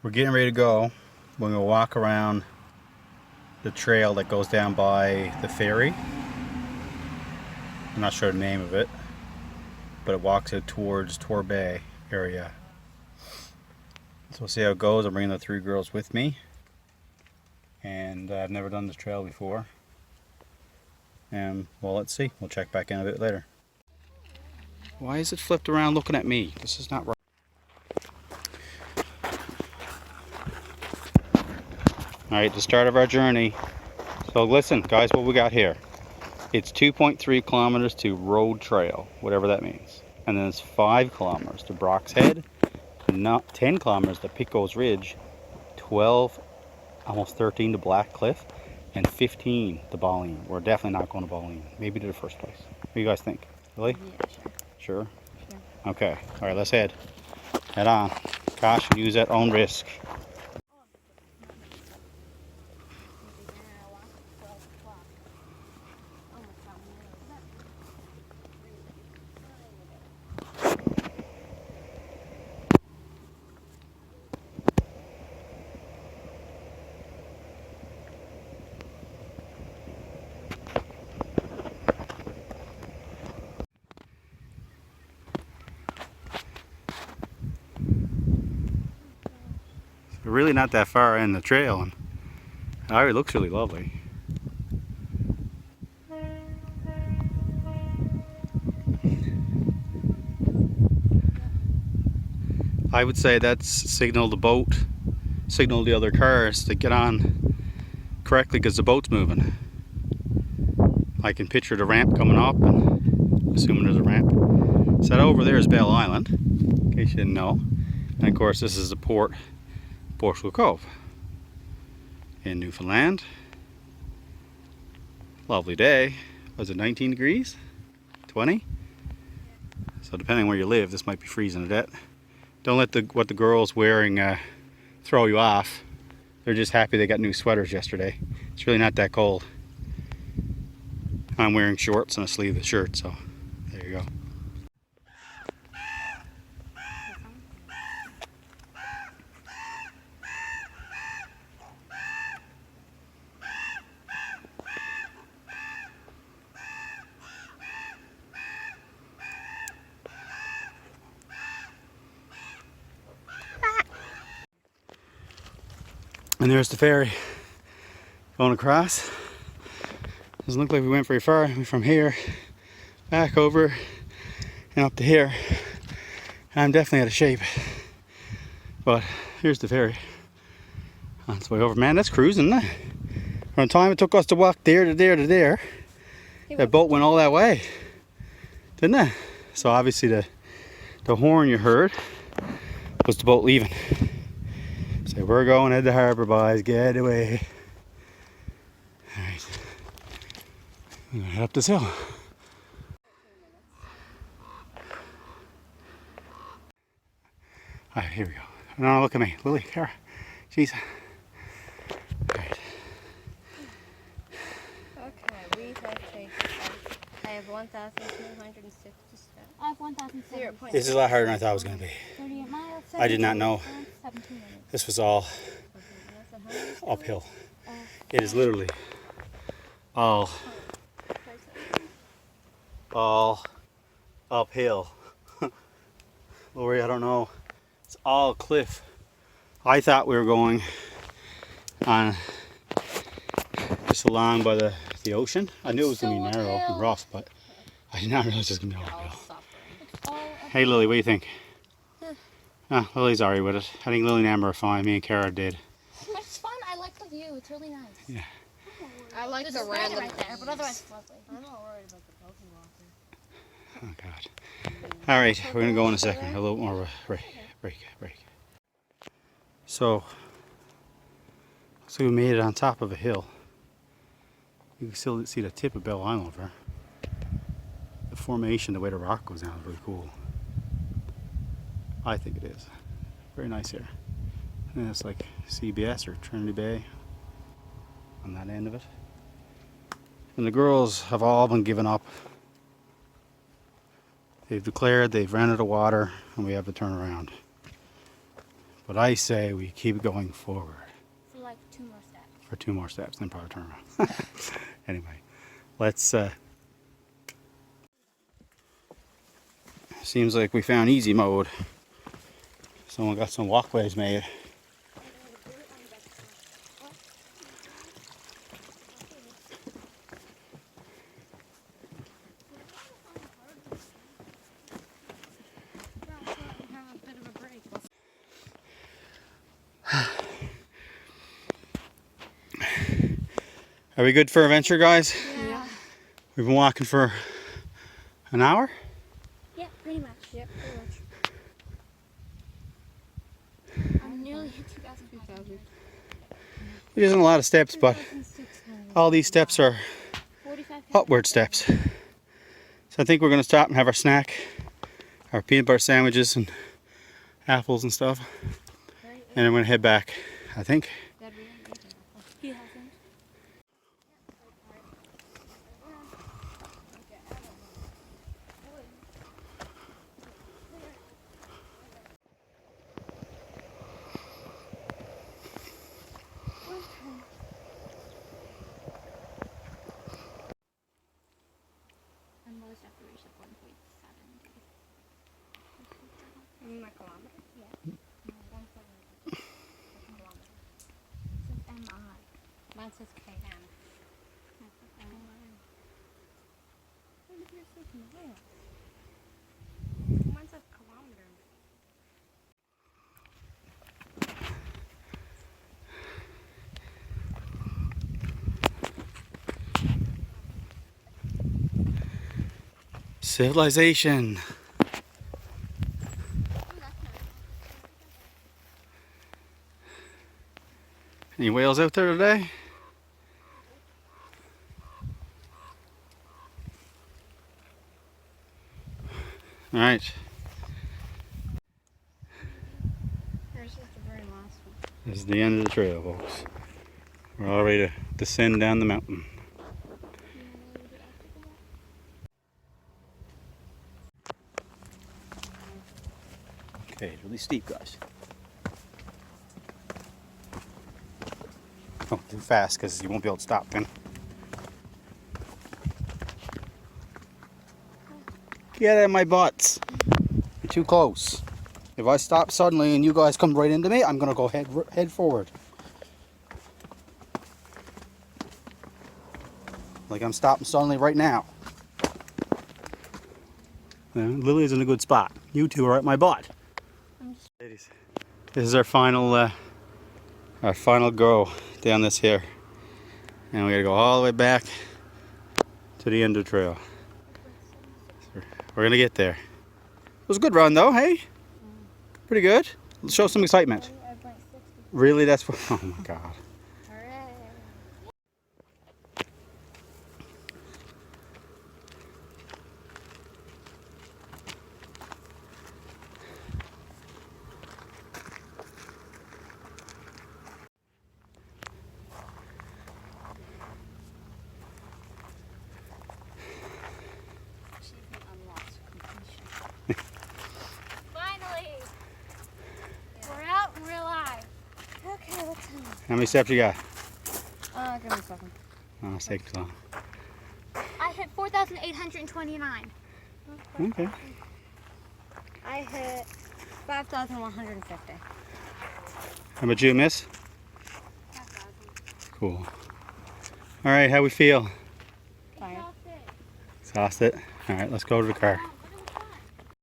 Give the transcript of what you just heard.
We're getting ready to go. We're going to walk around the trail that goes down by the ferry. I'm not sure the name of it, but it walks it towards Tor Bay area. So we'll see how it goes. I'm bringing the three girls with me, and I've never done this trail before. And well, let's see. We'll check back in a bit later. Why is it flipped around looking at me? This is not right. Alright, the start of our journey. So listen, guys, what we got here. It's 2.3 kilometers to Road Trail, whatever that means. And then it's 5 kilometers to Brock's Head, not 10 kilometers to Pico's Ridge, 12, almost 13 to Black Cliff, and 15 to Balleen. We're definitely not going to Balleen. Maybe to the first place. What do you guys think? Really? Yeah, sure. Sure? Sure. Okay. Alright, let's head. Head on. Caution, use at own risk. We're really not that far in the trail, and it already looks really lovely. I would say that's signal the boat, signal the other cars to get on correctly because the boat's moving. I can picture the ramp coming up, and assuming there's a ramp. So that over there is Bell Island, in case you didn't know. And of course this is the port, Portugal Cove in Newfoundland. Lovely day. Was it 19 degrees? 20? So depending where you live, this might be freezing to death. Don't let what the girls wearing throw you off. They're just happy they got new sweaters yesterday. It's really not that cold. I'm wearing shorts and a sleeveless shirt, so there you go. And there's the ferry going across. Doesn't look like we went very far. We went from here back over and up to here. I'm definitely out of shape, but here's the ferry on its way over. Man, that's cruising, isn't it? From the time it took us to walk there to there to there, that boat went all that way, didn't it? So obviously the horn you heard was the boat leaving. So we're going to the harbor, boys. Get away. Alright. I'm gonna head up this hill. Alright, here we go. No, look at me. Lily, here. Jeez. Alright. Okay, we have taken. I have 1,260 steps. I have 1,000. This is a lot harder than I thought it was going to be. 38 miles. I did not know 17 minutes. this was all uphill. It is literally all uphill. Lori, I don't know. It's all cliff. I thought we were going on just along by the ocean. I knew it was going to be narrow and rough, but I did not realize it was going to be all uphill. Hey Lily, what do you think? Lily's alright with it. I think Lily and Amber are fine. Me and Kara did. It's fun. I like the view. It's really nice. Yeah. I like There's the a spider random right there, but otherwise it's lovely. I'm not worried about the Pokemon. Oh God. Alright, we're going to go in a second. A little more of a break. So, looks like we made it on top of a hill. You can still see the tip of Bell Island over there. The formation, the way the rock goes down is really cool. I think it is. Very nice here. And it's like CBS or Trinity Bay on that end of it. And the girls have all been given up. They've declared they've ran out of water and we have to turn around. But I say we keep going forward. For like 2 more steps. For 2 more steps, then probably turn around. Anyway, let's. Seems like we found easy mode. Someone got some walkways made. Are we good for a venture, guys? Yeah. We've been walking for an hour. Yeah, pretty much. Yep, pretty much. I'm nearly hit 2,500. It isn't a lot of steps, but all these steps are 45. upward steps. So I think we're going to stop and have our snack, our peanut butter sandwiches and apples and stuff. And I'm going to head back, I think. He hasn't. And most have to reach at 1.7. My kilometer? Yeah. 1.7 kilometers. It says MI. Mine says KM. Mine says kilometer. Civilization. Any whales out there today? All right. Here's just the very last one. This is the end of the trail, folks. We're all ready to descend down the mountain. Okay, it's really steep, guys. Don't too fast, because you won't be able to stop then. Get out of my butts. You're too close. If I stop suddenly and you guys come right into me, I'm going to go head forward. Like I'm stopping suddenly right now. Yeah, Lily's in a good spot. You two are at my butt. Ladies, this is our final go down this here, and we gotta go all the way back to the end of the trail. So we're gonna get there. It was a good run though, hey? Pretty good. Let's show some excitement. Really? That's what? Oh my God. Finally! We're out and we're alive. Okay, let's see. How many steps you got? Give me a second. Oh, it's taking too long. I hit 4,829. Okay. I hit 5,150. How about you, miss? 5,000. Cool. All right, how we feel? Fine. Exhausted? All right, let's go to the car.